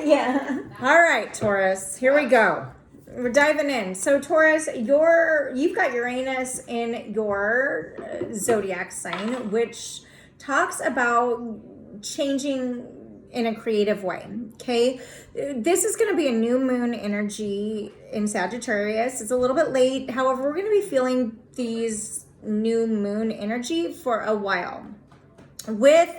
Yeah. All right, Taurus, here we go. We're diving in. So Taurus, you've got Uranus in your zodiac sign, which talks about changing in a creative way. Okay. This is going to be a new moon energy in Sagittarius. It's a little bit late. However, we're going to be feeling these new moon energy for a while. With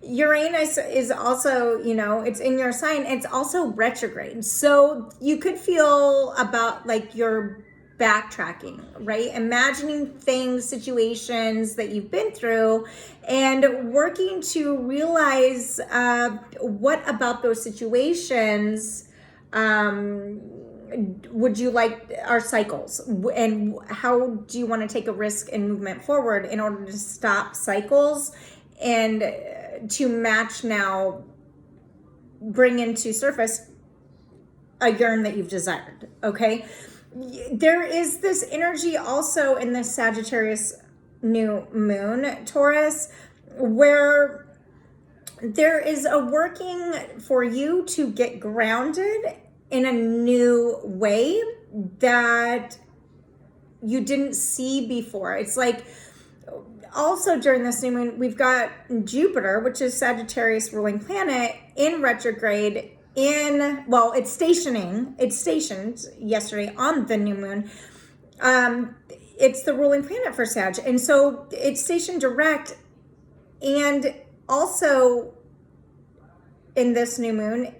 Uranus is also, it's in your sign. It's also retrograde. So you could feel about like you're backtracking, right? Imagining things, situations that you've been through and working to realize what about those situations would you like are cycles, and how do you want to take a risk and movement forward in order to stop cycles and to match now, bring into surface a yearn that you've desired. Okay. There is this energy also in the Sagittarius new moon, Taurus, where there is a working for you to get grounded in a new way that you didn't see before. It's like, also during this new moon, we've got Jupiter, which is Sagittarius ruling planet, in retrograde it's stationed yesterday on the new moon. It's the ruling planet for Sag. And so it's stationed direct. And also in this new moon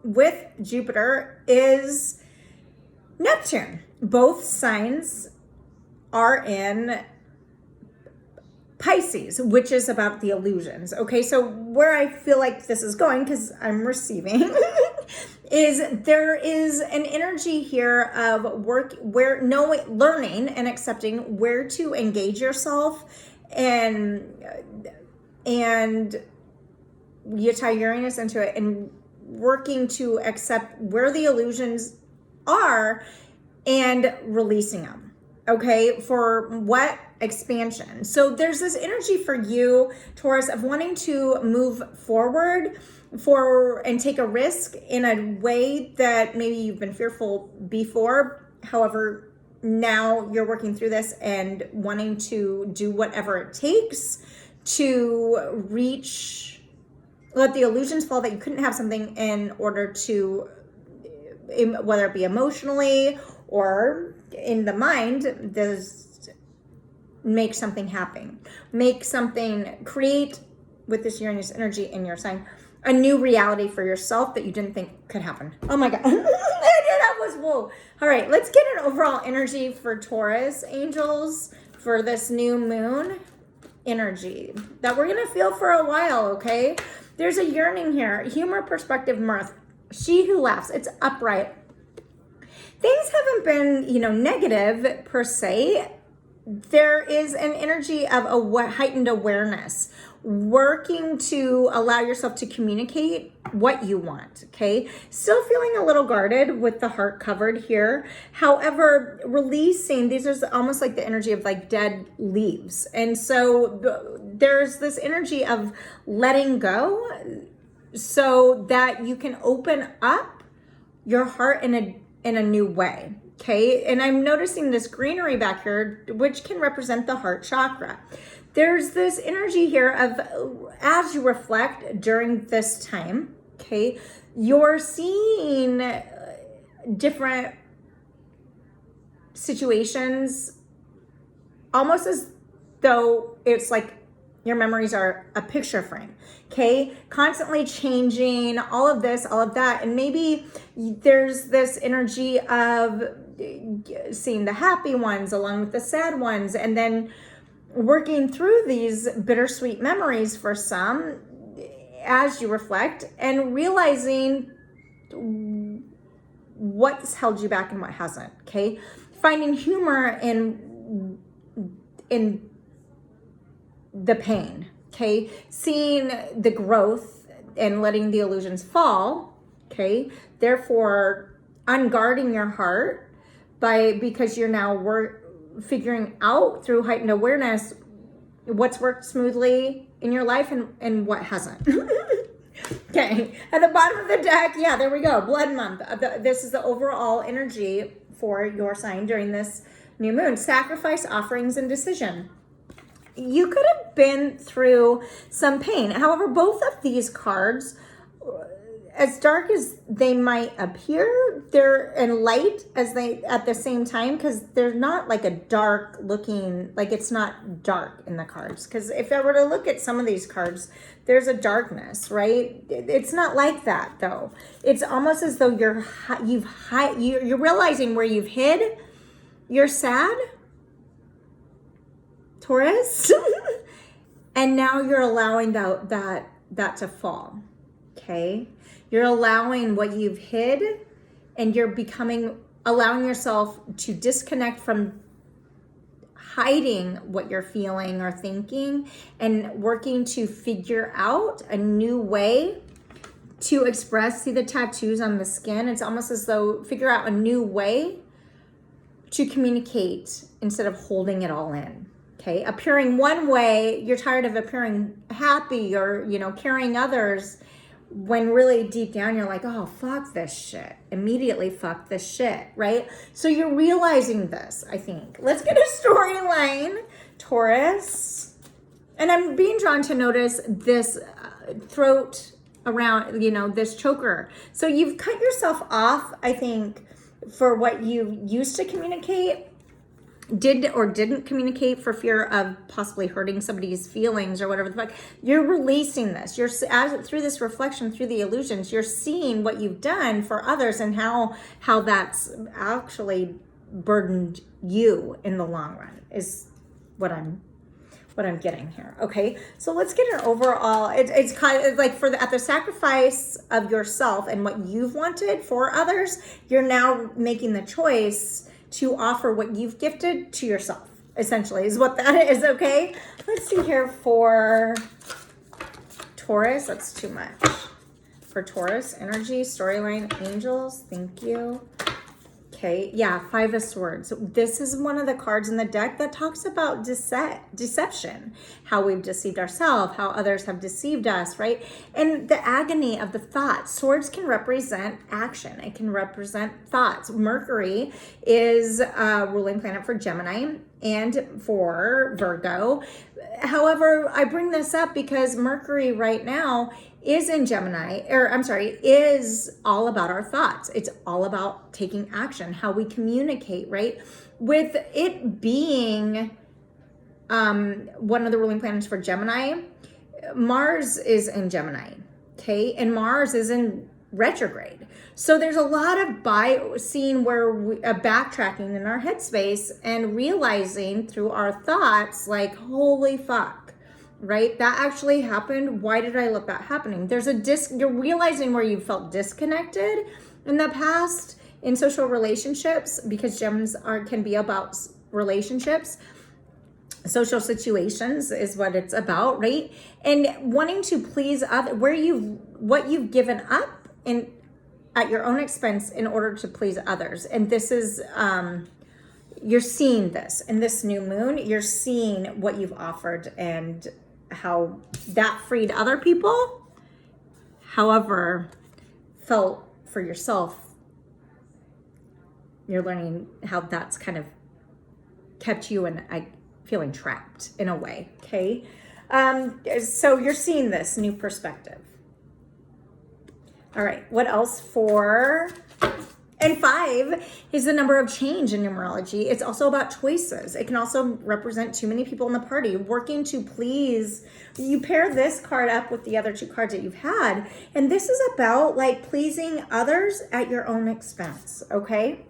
with Jupiter is Neptune. Both signs are in Pisces, which is about the illusions. Okay, so where I feel like this is going, because I'm receiving, is there is an energy here of learning and accepting where to engage yourself, and you tie Uranus into it and working to accept where the illusions are and releasing them. Okay, for what? Expansion. So there's this energy for you, Taurus, of wanting to move forward and take a risk in a way that maybe you've been fearful before. However, now you're working through this and wanting to do whatever it takes to let the illusions fall that you couldn't have something in order to, whether it be emotionally or in the mind, make something happen. Create, with this Uranus energy in your sign, a new reality for yourself that you didn't think could happen. Oh my God. That was whoa. All right, let's get an overall energy for Taurus, angels, for this new moon energy that we're going to feel for a while, okay? There's a yearning here. Humor, perspective, mirth. She who laughs. It's upright. Things haven't been, negative per se. There is an energy of a heightened awareness, working to allow yourself to communicate what you want, okay? Still feeling a little guarded with the heart covered here. However, releasing, these are almost like the energy of like dead leaves. And so there's this energy of letting go so that you can open up your heart in a new way. Okay, and I'm noticing this greenery back here, which can represent the heart chakra. There's this energy here of, as you reflect during this time, okay, you're seeing different situations almost as though it's like your memories are a picture frame, okay? Constantly changing, all of this, all of that. And maybe there's this energy of seeing the happy ones along with the sad ones, and then working through these bittersweet memories for some as you reflect and realizing what's held you back and what hasn't, okay? Finding humor in the pain, okay? Seeing the growth and letting the illusions fall, okay? Therefore, unguarding your heart because you're now figuring out through heightened awareness what's worked smoothly in your life and what hasn't. Okay, at the bottom of the deck, yeah, there we go. Blood month. This is the overall energy for your sign during this new moon. Sacrifice, offerings, and decision. You could have been through some pain. However, both of these cards, as dark as they might appear, they're and light as they at the same time, because they're not like a dark looking, like it's not dark in the cards. Because if I were to look at some of these cards, there's a darkness, right? It's not like that though. It's almost as though you're realizing where you've hid. You're sad, Taurus, and now you're allowing that to fall. Okay. You're allowing what you've hid, and you're allowing yourself to disconnect from hiding what you're feeling or thinking, and working to figure out a new way to express. See the tattoos on the skin? It's almost as though figure out a new way to communicate instead of holding it all in. Okay. Appearing one way, you're tired of appearing happy or, carrying others, when really deep down you're like, oh, fuck this shit. Immediately fuck this shit, right? So you're realizing this, I think. Let's get a storyline, Taurus. And I'm being drawn to notice this throat around, this choker. So you've cut yourself off, I think, for what you used to communicate, did or didn't communicate for fear of possibly hurting somebody's feelings or whatever the fuck. You're releasing this. Through this reflection, through the illusions, you're seeing what you've done for others and how that's actually burdened you in the long run is what I'm getting here. Okay, so let's get an overall. It's kind of like at the sacrifice of yourself and what you've wanted for others, you're now making the choice to offer what you've gifted to yourself, essentially, is what that is. Okay, let's see here for Taurus. That's too much for Taurus energy, storyline, angels. Thank you. Okay, yeah, Five of Swords. This is one of the cards in the deck that talks about deception, how we've deceived ourselves, how others have deceived us, right? And the agony of the thoughts. Swords can represent action. It can represent thoughts. Mercury is a ruling planet for Gemini and for Virgo. However, I bring this up because Mercury right now is in Gemini, is all about our thoughts. It's all about taking action, how we communicate, right? With it being one of the ruling planets for Gemini, Mars is in Gemini, okay? And Mars is in retrograde. So there's a lot of seeing where backtracking in our headspace and realizing through our thoughts, like, holy fuck. Right? That actually happened. Why did I let that happening? There's you're realizing where you felt disconnected in the past in social relationships, because gems can be about relationships. Social situations is what it's about, right? And wanting to please what you've given up at your own expense in order to please others. And this is, you're seeing this in this new moon. You're seeing what you've offered and how that freed other people. However, felt for yourself, you're learning how that's kind of kept you feeling trapped in a way. Okay. So you're seeing this new perspective. All right. What else and 5 is the number of change in numerology. It's also about choices. It can also represent too many people in the party, working to please. You pair this card up with the other two cards that you've had, and this is about like pleasing others at your own expense, okay?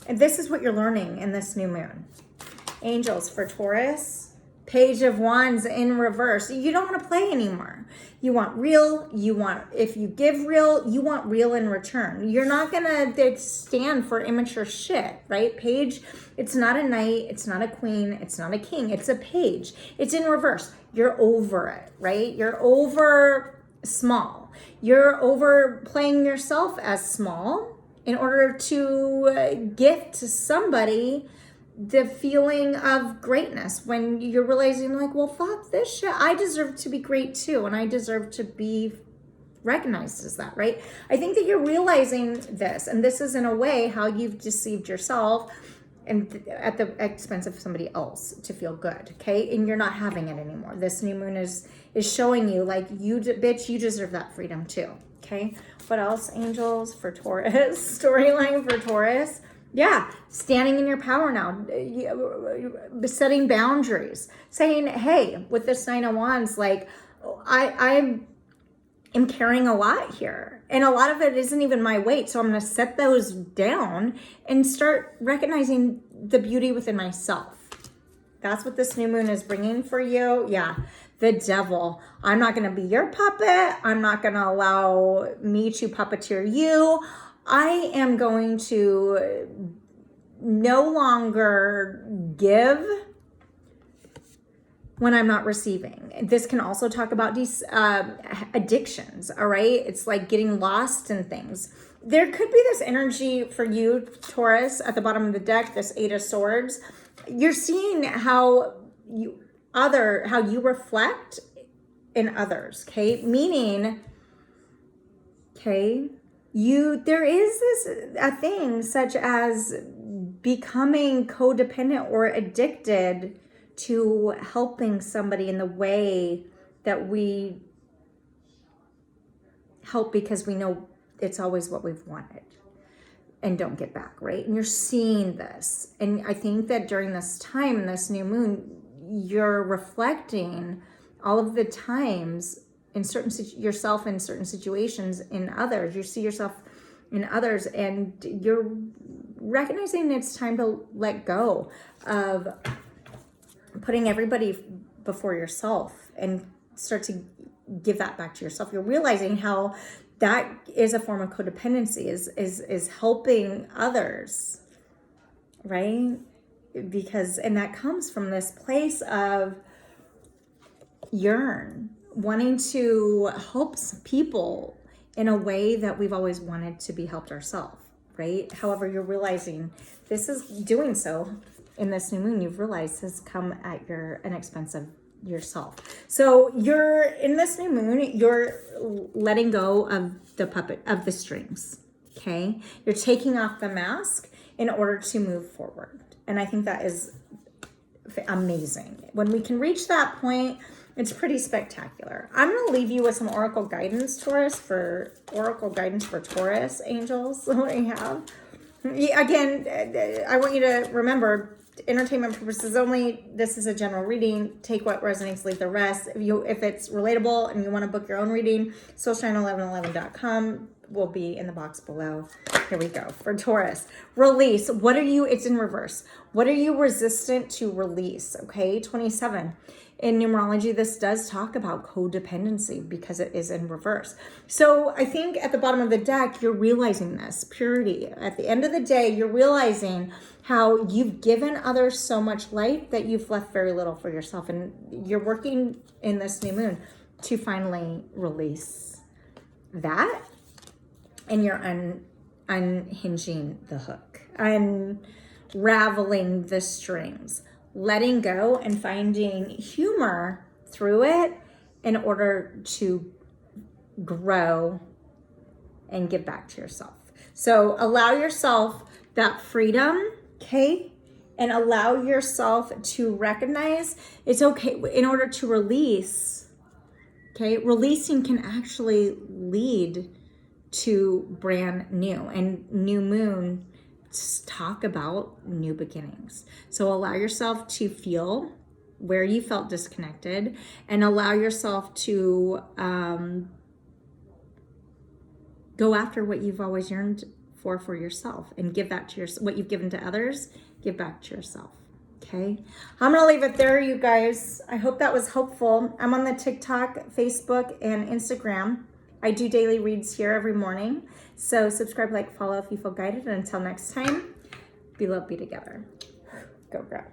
And this is what you're learning in this new moon. Angels for Taurus. Page of Wands in reverse. You don't want to play anymore. You want real. If you give real, you want real in return. You're not going to stand for immature shit, right? Page, it's not a knight. It's not a queen. It's not a king. It's a page. It's in reverse. You're over it, right? You're over small. You're over playing yourself as small in order to gift to somebody the feeling of greatness, when you're realizing like, well, fuck this shit. I deserve to be great too. And I deserve to be recognizes that, right? I think that you're realizing this, and this is in a way how you've deceived yourself and at the expense of somebody else to feel good, okay? And you're not having it anymore. This new moon is showing you, like, bitch, you deserve that freedom too, okay? What else, angels, for Taurus? Storyline for Taurus. Yeah, standing in your power now, setting boundaries, saying, hey, with this Nine of Wands, like, I am carrying a lot here. And a lot of it isn't even my weight. So I'm going to set those down and start recognizing the beauty within myself. That's what this new moon is bringing for you. Yeah, the devil. I'm not going to be your puppet. I'm not going to allow me to puppeteer you. I am going to no longer give when I'm not receiving. This can also talk about these addictions, all right? It's like getting lost in things. There could be this energy for you, Taurus, at the bottom of the deck, this Eight of Swords. You're seeing how you reflect in others, okay? Meaning, okay, there is a thing such as becoming codependent or addicted to helping somebody in the way that we help because we know it's always what we've wanted and don't get back, right? And you're seeing this. And I think that during this time, this new moon, you're reflecting all of the times in yourself in certain situations in others. You see yourself in others and you're recognizing it's time to let go of putting everybody before yourself and start to give that back to yourself. You're realizing how that is a form of codependency, is helping others, right? And that comes from this place of wanting to help people in a way that we've always wanted to be helped ourselves, right? However, you're realizing this is doing so in this new moon, you've realized has come at an expense of yourself. So you're in this new moon, you're letting go of the puppet, of the strings, okay? You're taking off the mask in order to move forward. And I think that is amazing. When we can reach that point, it's pretty spectacular. I'm going to leave you with some oracle guidance, Taurus, for Taurus, angels. What do you have? Again, I want you to remember, entertainment purposes only. This is a general reading. Take what resonates, leave the rest. If it's relatable and you want to book your own reading, soulshine1111.com will be in the box below. Here we go. For Taurus, release. It's in reverse. What are you resistant to release? Okay, 27. In numerology, this does talk about codependency because it is in reverse. So I think at the bottom of the deck, you're realizing this purity. At the end of the day, you're realizing how you've given others so much light that you've left very little for yourself. And you're working in this new moon to finally release that. And you're unhinging the hook, unraveling the strings, letting go and finding humor through it in order to grow and give back to yourself. So allow yourself that freedom, okay? And allow yourself to recognize it's okay in order to release, okay? Releasing can actually lead to brand new, and new moon talk about new beginnings. So allow yourself to feel where you felt disconnected and allow yourself to go after what you've always yearned for yourself and give that to what you've given to others, give back to yourself. Okay, I'm gonna leave it there, you guys. I hope that was helpful. I'm on the TikTok, Facebook, and Instagram. I do daily reads here every morning. So subscribe, like, follow if you feel guided. And until next time, be loved, be together. Go, girl.